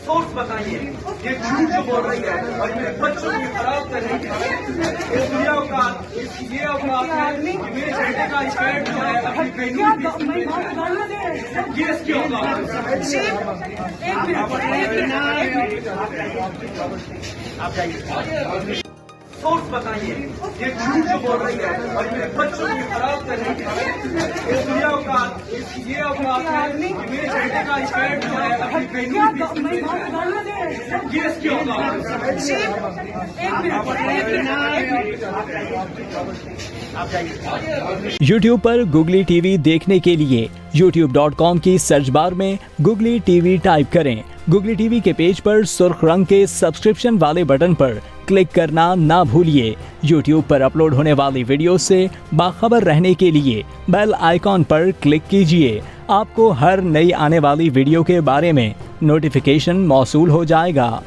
Source बताइए, ये झूठ जो बोल रही है और मेरे बच्चों की खराब कर रही है। ये औकात है कि मेरे बेटे का स्टैंड जो है अपनी बेटी ये इसकी औकात है। सोर्स बताइए, ये झूठ जो बोल रही है और मेरे बच्चों की खराब कर रही है। ये औकात है कि मेरे बेटे का स्टैंड जो है अपनी बेटी ये इसकी औकात है। YouTube पर Googly TV देखने के लिए youtube.com की सर्च बार में Googly TV टाइप करें। Googly TV के पेज पर सुर्ख रंग के सब्सक्रिप्शन वाले बटन पर क्लिक करना ना भूलिए। YouTube पर अपलोड होने वाली वीडियो से बाखबर रहने के लिए बेल आइकॉन पर क्लिक कीजिए। आपको हर नई आने वाली वीडियो के बारे में नोटिफिकेशन मौसूल हो जाएगा।